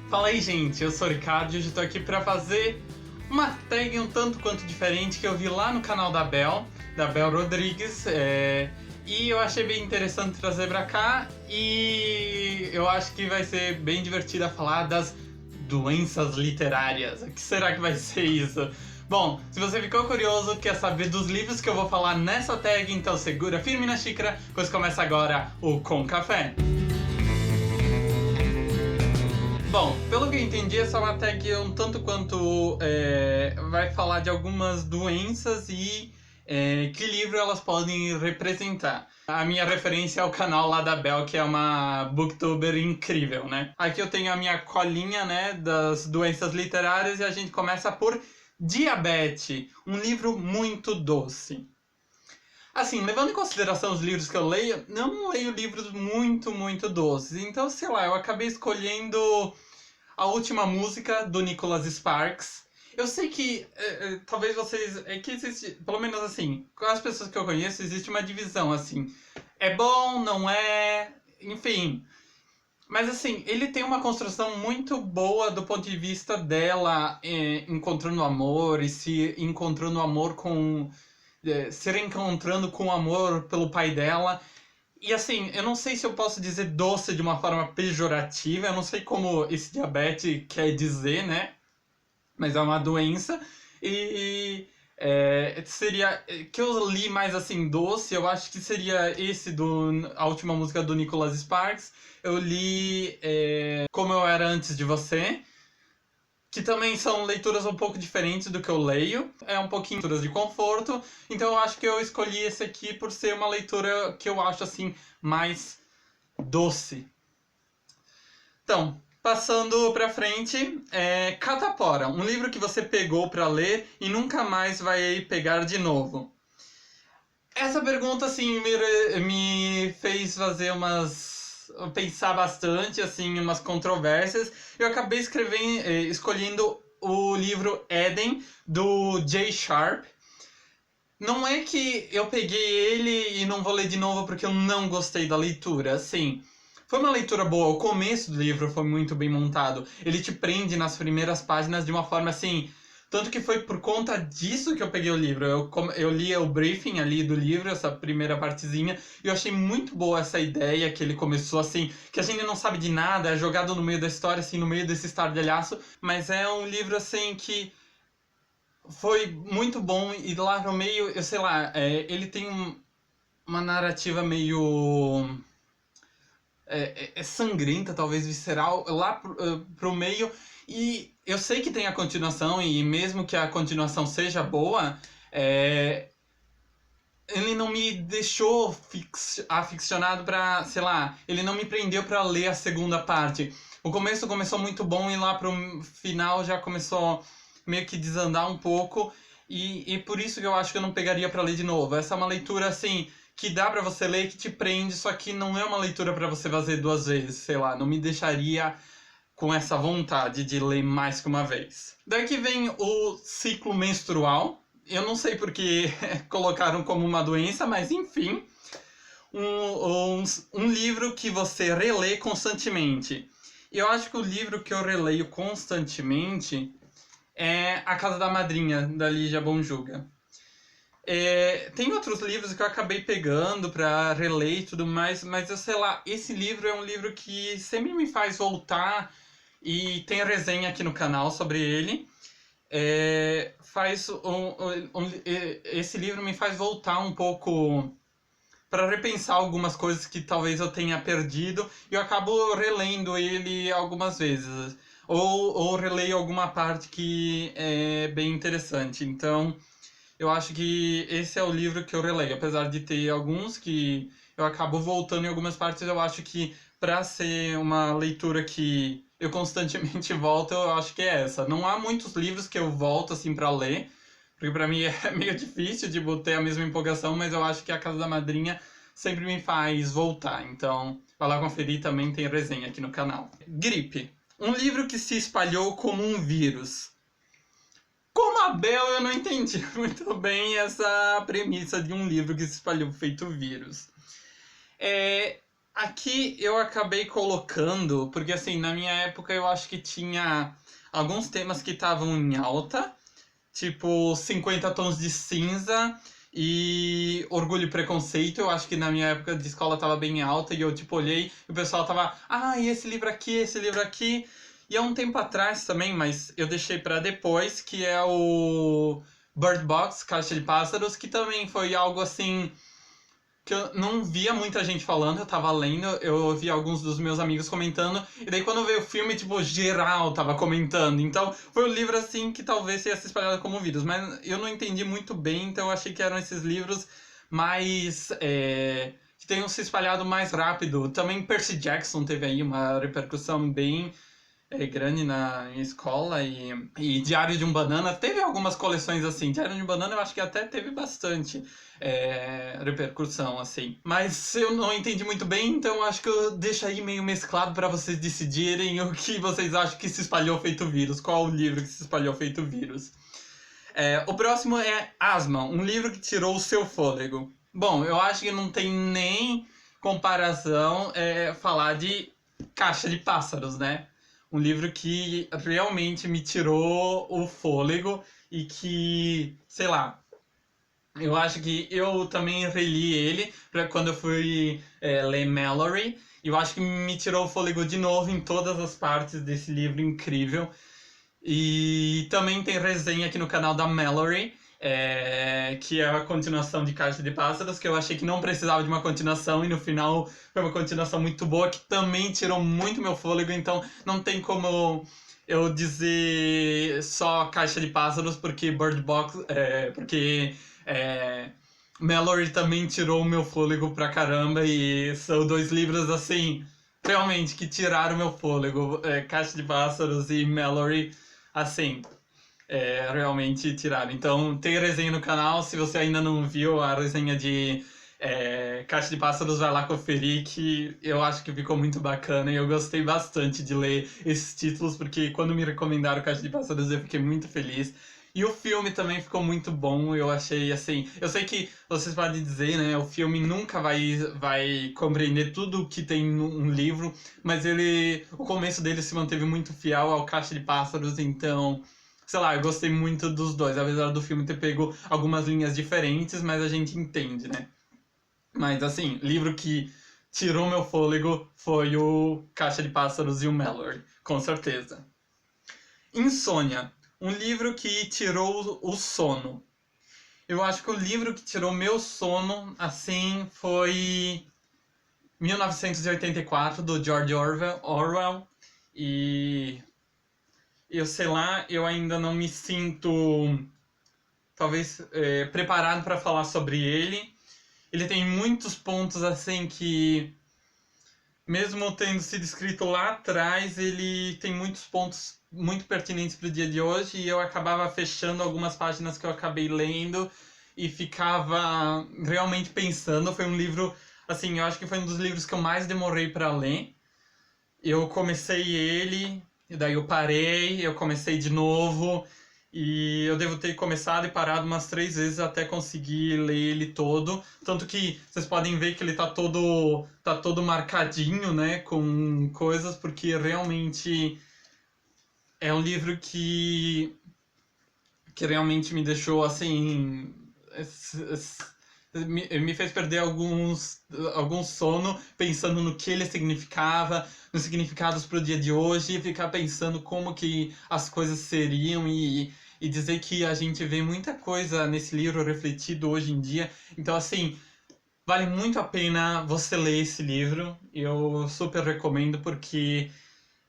Fala aí, gente, eu sou o Ricardo e hoje eu tô aqui pra fazer uma tag um tanto quanto diferente que eu vi lá no canal da Bel Rodrigues, e eu achei bem interessante trazer pra cá e eu acho que vai ser bem divertido a falar das doenças literárias. O que será que vai ser isso? Bom, se você ficou curioso, quer saber dos livros que eu vou falar nessa tag, então segura firme na xícara, pois começa agora o Com Café. Bom, pelo que eu entendi, essa é uma tag um tanto quanto vai falar de algumas doenças e que livro elas podem representar. A minha referência é o canal lá da Bel, que é uma booktuber incrível, né? Aqui eu tenho a minha colinha, né, das doenças literárias e a gente começa por Diabetes, um livro muito doce. Assim, levando em consideração os livros que eu leio, eu não leio livros muito doces. Então, sei lá, eu acabei escolhendo A Última Música, do Nicholas Sparks. Eu sei que, talvez vocês... É que existe, pelo menos assim, com as pessoas que eu conheço, existe uma divisão, assim. É bom, não é... Enfim. Mas, assim, ele tem uma construção muito boa do ponto de vista dela encontrando amor e se encontrando amor com... se reencontrando com amor pelo pai dela. E assim, eu não sei se eu posso dizer doce de uma forma pejorativa, eu não sei como esse diabetes quer dizer, né? Mas é uma doença. E seria. Que eu li mais assim, doce, eu acho que seria esse a última música do Nicholas Sparks. Eu li Como Eu Era Antes de Você, que também são leituras um pouco diferentes do que eu leio. É um pouquinho leituras de conforto. Então eu acho que eu escolhi esse aqui por ser uma leitura que eu acho assim mais doce. Então, passando pra frente, Catapora, um livro que você pegou pra ler e nunca mais vai pegar de novo. Essa pergunta assim me fez fazer pensar bastante, assim, umas controvérsias. Eu acabei escolhendo o livro Eden, do Jay Sharp. Não é que eu peguei ele e não vou ler de novo porque eu não gostei da leitura, assim... Foi uma leitura boa, o começo do livro foi muito bem montado. Ele te prende nas primeiras páginas de uma forma assim... Tanto que foi por conta disso que eu peguei o livro. Eu li o briefing ali do livro, essa primeira partezinha, e eu achei muito boa essa ideia que ele começou assim, que a gente não sabe de nada, é jogado no meio da história, assim, no meio desse estardalhaço, mas é um livro assim que foi muito bom, e lá no meio, eu sei lá, ele tem uma narrativa meio... sangrenta, talvez visceral, lá pro meio. E eu sei que tem a continuação, e mesmo que a continuação seja boa, ele não me deixou aficionado pra, sei lá, ele não me prendeu pra ler a segunda parte. O começo começou muito bom e lá pro final já começou meio que desandar um pouco, e por isso que eu acho que eu não pegaria pra ler de novo. Essa é uma leitura, assim, que dá pra você ler, que te prende, só que não é uma leitura pra você fazer duas vezes, sei lá, não me deixaria com essa vontade de ler mais que uma vez. Daqui vem o ciclo menstrual. Eu não sei porque colocaram como uma doença, mas enfim. Um livro que você relê constantemente. Eu acho que o livro que eu releio constantemente é A Casa da Madrinha, da Lígia Bonjuga. Tem outros livros que eu acabei pegando pra reler e tudo mais, mas eu sei lá, esse livro é um livro que sempre me faz voltar, e tem resenha aqui no canal sobre ele. Esse livro me faz voltar um pouco para repensar algumas coisas que talvez eu tenha perdido, e eu acabo relendo ele algumas vezes, ou releio alguma parte que é bem interessante. Então eu acho que esse é o livro que eu releio, apesar de ter alguns que eu acabo voltando em algumas partes. Eu acho que para ser uma leitura que eu constantemente volto, eu acho que é essa. Não há muitos livros que eu volto assim para ler, porque para mim é meio difícil de ter a mesma empolgação, mas eu acho que A Casa da Madrinha sempre me faz voltar. Então, vai lá conferir, também tem resenha aqui no canal. Gripe. Um livro que se espalhou como um vírus. Como a Bel, eu não entendi muito bem essa premissa de um livro que se espalhou feito vírus. Aqui eu acabei colocando, porque assim, na minha época eu acho que tinha alguns temas que estavam em alta, tipo 50 tons de cinza e Orgulho e Preconceito. Eu acho que na minha época de escola tava bem alta e eu tipo olhei e o pessoal tava, ah, e esse livro aqui, esse livro aqui. E há um tempo atrás também, mas eu deixei pra depois, que é o Bird Box, Caixa de Pássaros, que também foi algo assim que eu não via muita gente falando, eu tava lendo, eu ouvi alguns dos meus amigos comentando, e daí quando veio o filme, tipo, geral tava comentando. Então, foi um livro assim que talvez ia ser espalhado como vírus, mas eu não entendi muito bem, então eu achei que eram esses livros mais. Que tenham se espalhado mais rápido. Também Percy Jackson teve aí uma repercussão bem grande na em escola e Diário de um Banana. Teve algumas coleções assim. Diário de um Banana eu acho que até teve bastante repercussão, assim. Mas eu não entendi muito bem, então acho que eu deixo aí meio mesclado para vocês decidirem o que vocês acham que se espalhou feito vírus. Qual o livro que se espalhou feito vírus. O próximo é Asma, um livro que tirou o seu fôlego. Bom, eu acho que não tem nem comparação falar de Caixa de Pássaros, né? Um livro que realmente me tirou o fôlego e que, sei lá, eu acho que eu também reli ele para quando eu fui ler Mallory. E eu acho que me tirou o fôlego de novo em todas as partes desse livro incrível. E também tem resenha aqui no canal da Mallory, que é a continuação de Caixa de Pássaros, que eu achei que não precisava de uma continuação e no final foi uma continuação muito boa, que também tirou muito meu fôlego, então não tem como eu dizer só Caixa de Pássaros, porque Bird Box, Mallory também tirou o meu fôlego pra caramba e são dois livros assim, realmente que tiraram meu fôlego, Caixa de Pássaros e Mallory, assim, realmente tiraram. Então tem resenha no canal, se você ainda não viu a resenha de Caixa de Pássaros, vai lá conferir, que eu acho que ficou muito bacana e eu gostei bastante de ler esses títulos, porque quando me recomendaram Caixa de Pássaros eu fiquei muito feliz. E o filme também ficou muito bom, eu achei assim. Eu sei que vocês podem dizer, né? O filme nunca vai compreender tudo que tem num livro, mas o começo dele se manteve muito fiel ao Caixa de Pássaros, então sei lá, eu gostei muito dos dois, apesar do filme ter pego algumas linhas diferentes, mas a gente entende, né? Mas assim, livro que tirou meu fôlego foi o Caixa de Pássaros e o Mallory, com certeza. Insônia, um livro que tirou o sono. Eu acho que o livro que tirou meu sono, assim, foi 1984, do George Orwell. E eu sei lá, eu ainda não me sinto, talvez, preparado para falar sobre ele. Ele tem muitos pontos assim que, mesmo tendo sido escrito lá atrás, ele tem muitos pontos muito pertinentes para o dia de hoje e eu acabava fechando algumas páginas que eu acabei lendo e ficava realmente pensando. Foi um livro, assim, eu acho que foi um dos livros que eu mais demorei para ler. Eu comecei ele, e daí eu parei, eu comecei de novo, e eu devo ter começado e parado umas 3 vezes até conseguir ler ele todo. Tanto que vocês podem ver que ele tá todo marcadinho, né, com coisas, porque realmente é um livro que realmente me deixou assim. Me fez perder algum sono pensando no que ele significava, nos significados para o dia de hoje, e ficar pensando como que as coisas seriam e dizer que a gente vê muita coisa nesse livro refletido hoje em dia. Então, assim, vale muito a pena você ler esse livro. Eu super recomendo porque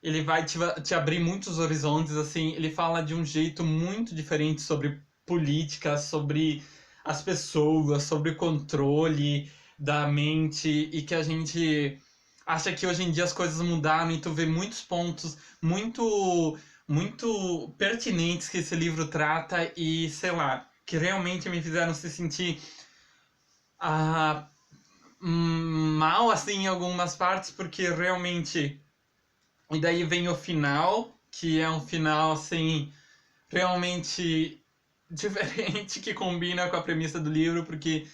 ele vai te abrir muitos horizontes, assim, ele fala de um jeito muito diferente sobre política, sobre as pessoas, sobre o controle da mente e que a gente acha que hoje em dia as coisas mudaram e tu vê muitos pontos muito pertinentes que esse livro trata e, sei lá, que realmente me fizeram se sentir ah, mal, assim, em algumas partes, porque realmente e daí vem o final, que é um final assim, realmente diferente, que combina com a premissa do livro, porque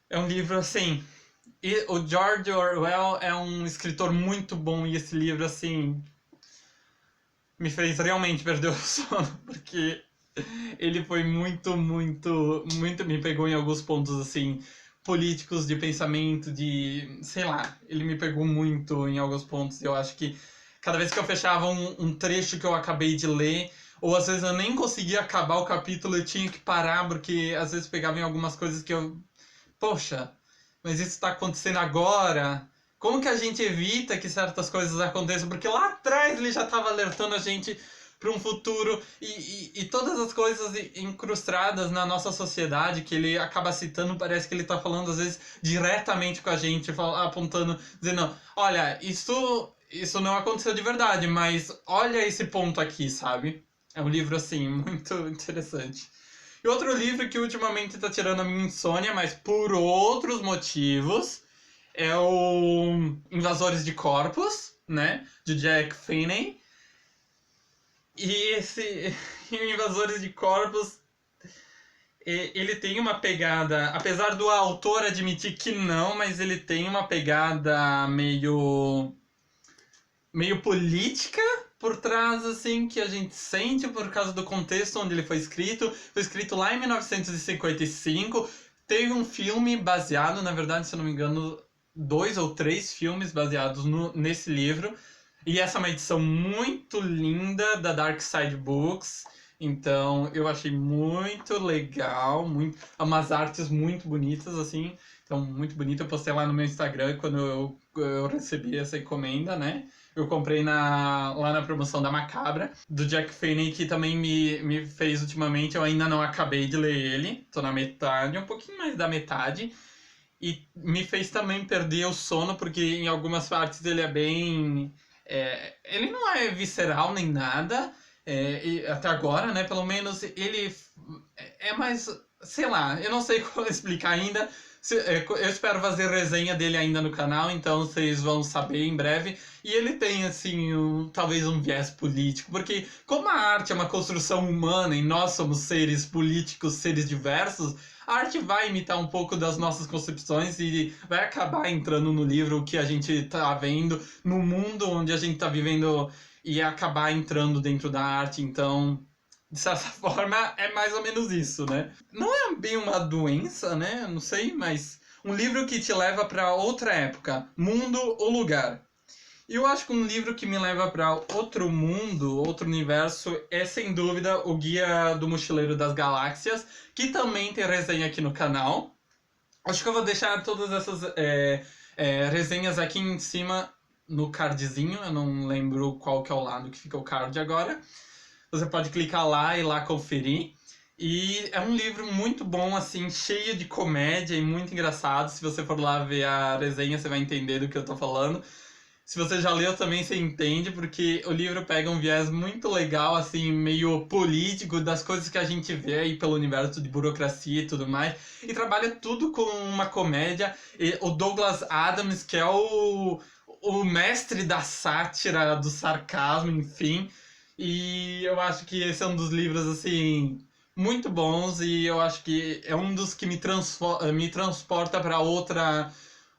é um livro assim, E o George Orwell é um escritor muito bom e esse livro, assim, me fez realmente perder o sono, porque ele foi muito, me pegou em alguns pontos, assim, políticos, de pensamento, de, sei lá, ele me pegou muito em alguns pontos. Eu acho que cada vez que eu fechava um trecho que eu acabei de ler, ou às vezes eu nem conseguia acabar o capítulo, eu tinha que parar, porque às vezes pegava em algumas coisas que eu, poxa, mas isso está acontecendo agora. Como que a gente evita que certas coisas aconteçam? Porque lá atrás ele já estava alertando a gente para um futuro e todas as coisas incrustadas na nossa sociedade que ele acaba citando, parece que ele está falando às vezes diretamente com a gente, apontando, dizendo, olha, isso não aconteceu de verdade, mas olha esse ponto aqui, sabe? É um livro, assim, muito interessante. E outro livro que ultimamente está tirando a minha insônia, mas por outros motivos, é o Invasores de Corpos, né? De Jack Finney. E esse Invasores de Corpos, ele tem uma pegada, apesar do autor admitir que não, mas ele tem uma pegada meio política por trás, assim, que a gente sente por causa do contexto onde ele foi escrito. Foi escrito lá em 1955. Teve um filme baseado, na verdade, se eu não me engano, 2 ou 3 filmes baseados nesse livro. E essa é uma edição muito linda da Dark Side Books. Então, eu achei muito legal, umas artes muito bonitas, assim. Então, muito bonito. Eu postei lá no meu Instagram quando eu recebi essa encomenda, né? Eu comprei lá na promoção da Macabra, do Jack Finney, que também me fez ultimamente. Eu ainda não acabei de ler ele, tô na metade, um pouquinho mais da metade. E me fez também perder o sono, porque em algumas partes ele é bem. Ele não é visceral nem nada, até agora, né? Pelo menos ele é mais. Sei lá, eu não sei como explicar ainda. Eu espero fazer resenha dele ainda no canal, então vocês vão saber em breve. E ele tem, assim, talvez um viés político, porque como a arte é uma construção humana e nós somos seres políticos, seres diversos, a arte vai imitar um pouco das nossas concepções e vai acabar entrando no livro o que a gente tá vendo, no mundo onde a gente tá vivendo e acabar entrando dentro da arte. Então, de certa forma, é mais ou menos isso, né? Não é bem uma doença, né? Não sei, mas um livro que te leva para outra época, mundo ou lugar. E eu acho que um livro que me leva para outro mundo, outro universo, é sem dúvida o Guia do Mochileiro das Galáxias, que também tem resenha aqui no canal. Acho que eu vou deixar todas essas resenhas aqui em cima no cardzinho, eu não lembro qual que é o lado que fica o card agora. Você pode clicar lá e lá conferir. E é um livro muito bom, assim, cheio de comédia e muito engraçado. Se você for lá ver a resenha, você vai entender do que eu tô falando. Se você já leu também, você entende, porque o livro pega um viés muito legal, assim, meio político, das coisas que a gente vê aí pelo universo de burocracia e tudo mais, e trabalha tudo com uma comédia. E o Douglas Adams, que é o mestre da sátira, do sarcasmo, enfim, e eu acho que esse é um dos livros, assim, muito bons, e eu acho que é um dos que me transporta para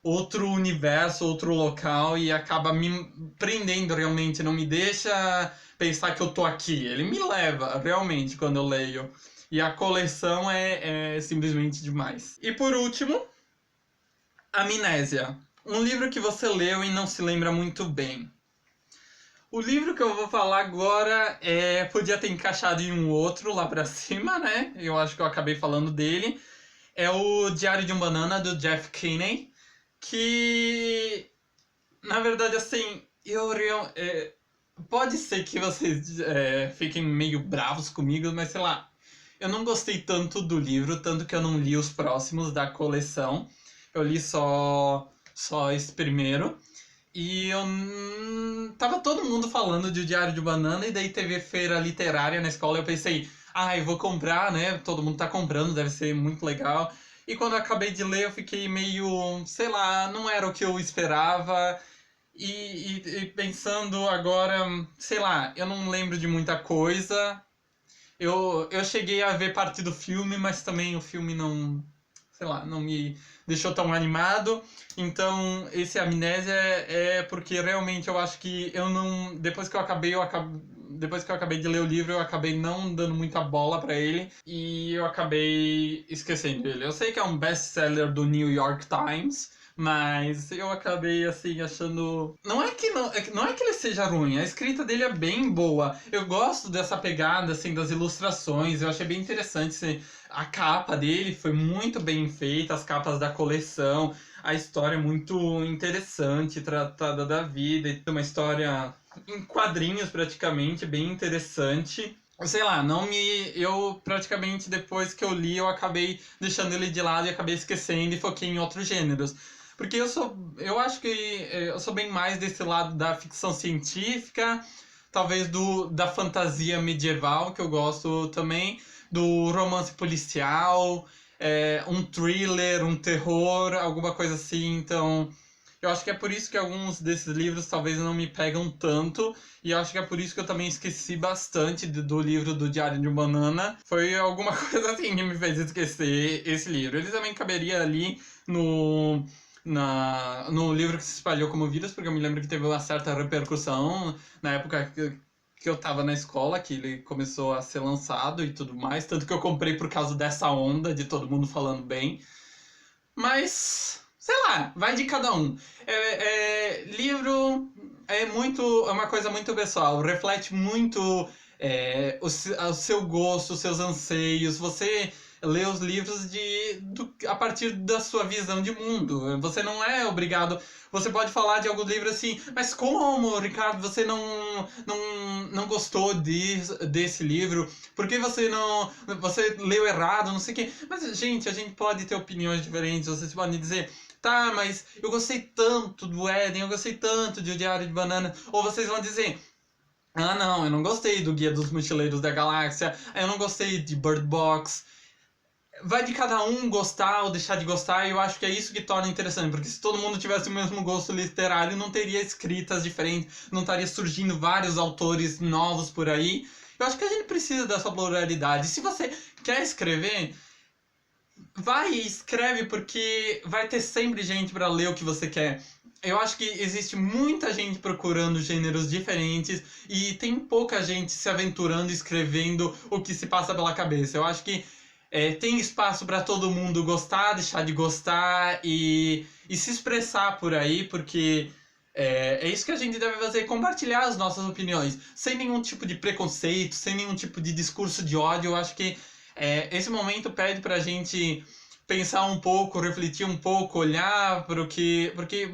outro universo, outro local e acaba me prendendo realmente, não me deixa pensar que eu tô aqui. Ele me leva realmente quando eu leio. E a coleção é simplesmente demais. E por último, Amnésia. Um livro que você leu e não se lembra muito bem. O livro que eu vou falar agora podia ter encaixado em um outro lá pra cima, né? Eu acho que eu acabei falando dele. É o Diário de um Banana, do Jeff Kinney. Que, na verdade, assim, pode ser que vocês fiquem meio bravos comigo, mas sei lá, eu não gostei tanto do livro, tanto que eu não li os próximos da coleção. Eu li só esse primeiro. E tava todo mundo falando de O Diário de Banana, e daí teve feira literária na escola, e eu pensei, eu vou comprar, né? Todo mundo tá comprando, deve ser muito legal. E quando eu acabei de ler, eu fiquei meio, sei lá, não era o que eu esperava. E pensando agora, sei lá, eu não lembro de muita coisa. Eu cheguei a ver parte do filme, mas também o filme não, sei lá, não me deixou tão animado. Então, esse Amnésia é porque realmente eu acho que eu não. Depois que eu acabei de ler o livro, eu acabei não dando muita bola pra ele e eu acabei esquecendo ele. Eu sei que é um best-seller do New York Times, mas eu acabei assim achando. Não é que ele seja ruim, a escrita dele é bem boa. Eu gosto dessa pegada assim das ilustrações, eu achei bem interessante assim, a capa dele foi muito bem feita, as capas da coleção, a história é muito interessante, tratada da vida, e tem uma história em quadrinhos praticamente, bem interessante. Sei lá, não me. Eu praticamente depois que eu li, eu acabei deixando ele de lado e acabei esquecendo e foquei em outros gêneros. Porque eu sou. Eu acho que eu sou bem mais desse lado da ficção científica, talvez da fantasia medieval, que eu gosto também, do romance policial, um thriller, um terror, alguma coisa assim. Então, eu acho que é por isso que alguns desses livros talvez não me pegam tanto. E eu acho que é por isso que eu também esqueci bastante do livro do Diário de um Banana. Foi alguma coisa assim que me fez esquecer esse livro. Ele também caberia ali no, no livro que se espalhou como vírus, porque eu me lembro que teve uma certa repercussão na época que eu tava na escola, que ele começou a ser lançado e tudo mais. Tanto que eu comprei por causa dessa onda de todo mundo falando bem. Mas, sei lá, vai de cada um. Livro é uma coisa muito pessoal, reflete muito o seu gosto, os seus anseios. Você lê os livros a partir da sua visão de mundo. Você não é obrigado. Você pode falar de algum livro assim, mas como, Ricardo, você não gostou desse livro? Por que você não. Você leu errado, não sei o quê. Mas, gente, a gente pode ter opiniões diferentes. Vocês podem dizer, tá, mas eu gostei tanto do Éden, eu gostei tanto de O Diário de Banana. Ou vocês vão dizer, ah, não, eu não gostei do Guia dos Mochileiros da Galáxia, eu não gostei de Bird Box. Vai de cada um gostar ou deixar de gostar, e eu acho que é isso que torna interessante, porque se todo mundo tivesse o mesmo gosto literário, não teria escritas diferentes, não estaria surgindo vários autores novos por aí. Eu acho que a gente precisa dessa pluralidade. Se você quer escrever, vai e escreve, porque vai ter sempre gente para ler o que você quer. Eu acho que existe muita gente procurando gêneros diferentes e tem pouca gente se aventurando, escrevendo o que se passa pela cabeça. Eu acho que tem espaço para todo mundo gostar, deixar de gostar e se expressar por aí, porque é isso que a gente deve fazer, compartilhar as nossas opiniões, sem nenhum tipo de preconceito, sem nenhum tipo de discurso de ódio. Eu acho que esse momento pede pra gente pensar um pouco, refletir um pouco, olhar para o que... Porque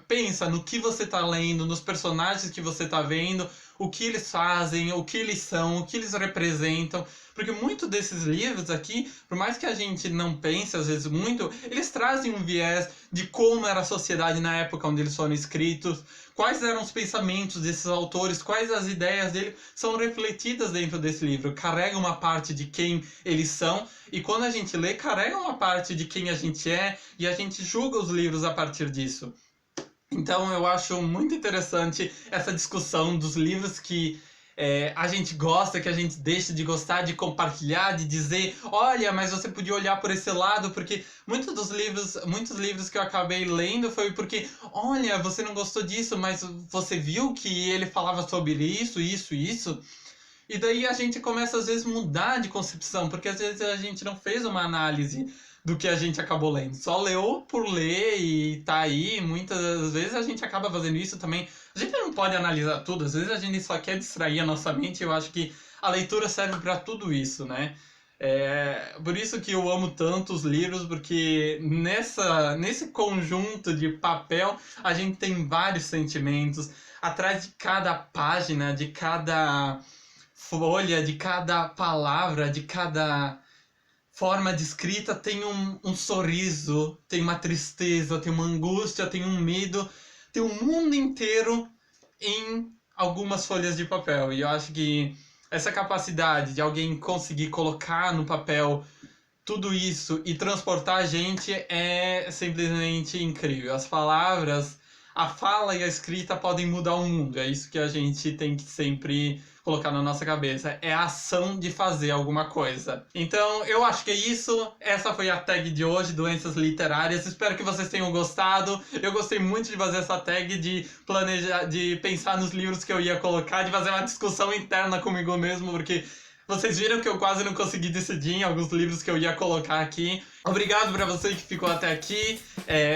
pensa no que você tá lendo, nos personagens que você tá vendo, o que eles fazem, o que eles são, o que eles representam. Porque muitos desses livros aqui, por mais que a gente não pense às vezes muito, eles trazem um viés de como era a sociedade na época onde eles foram escritos, quais eram os pensamentos desses autores, quais as ideias dele são refletidas dentro desse livro, carrega uma parte de quem eles são, e quando a gente lê, carrega uma parte de quem a gente é, e a gente julga os livros a partir disso. Então eu acho muito interessante essa discussão dos livros que a gente gosta, que a gente deixa de gostar, de compartilhar, de dizer, olha, mas você podia olhar por esse lado, porque muitos livros que eu acabei lendo foi porque, olha, você não gostou disso, mas você viu que ele falava sobre isso, isso, isso. E daí a gente começa às vezes mudar de concepção, porque às vezes a gente não fez uma análise do que a gente acabou lendo. Só leu por ler e tá aí. Muitas vezes a gente acaba fazendo isso também. A gente não pode analisar tudo, às vezes a gente só quer distrair a nossa mente. Eu acho que a leitura serve para tudo isso, né? Por isso que eu amo tanto os livros, porque nesse conjunto de papel a gente tem vários sentimentos. Atrás de cada página, de cada folha, de cada palavra, de cada forma de escrita tem um sorriso, tem uma tristeza, tem uma angústia, tem um medo, tem um mundo inteiro em algumas folhas de papel. E eu acho que essa capacidade de alguém conseguir colocar no papel tudo isso e transportar a gente é simplesmente incrível. As palavras, a fala e a escrita podem mudar o mundo. É isso que a gente tem que sempre colocar na nossa cabeça, é a ação de fazer alguma coisa. Então, eu acho que é isso. Essa foi a tag de hoje, doenças literárias. Espero que vocês tenham gostado. Eu gostei muito de fazer essa tag, de planejar, de pensar nos livros que eu ia colocar, de fazer uma discussão interna comigo mesmo, porque vocês viram que eu quase não consegui decidir em alguns livros que eu ia colocar aqui. Obrigado pra você que ficou até aqui.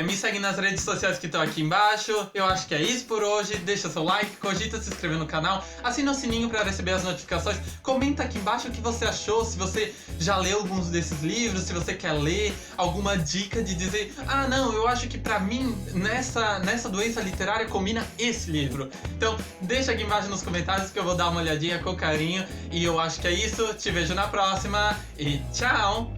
Me segue nas redes sociais que estão aqui embaixo. Eu acho que é isso por hoje. Deixa seu like, cogita se inscrever no canal, assina o sininho pra receber as notificações. Comenta aqui embaixo o que você achou, se você já leu alguns desses livros, se você quer ler, alguma dica de dizer, ah não, eu acho que pra mim, nessa doença literária, combina esse livro. Então, deixa aqui embaixo nos comentários que eu vou dar uma olhadinha com carinho. E eu acho que é isso. Te vejo na próxima e tchau!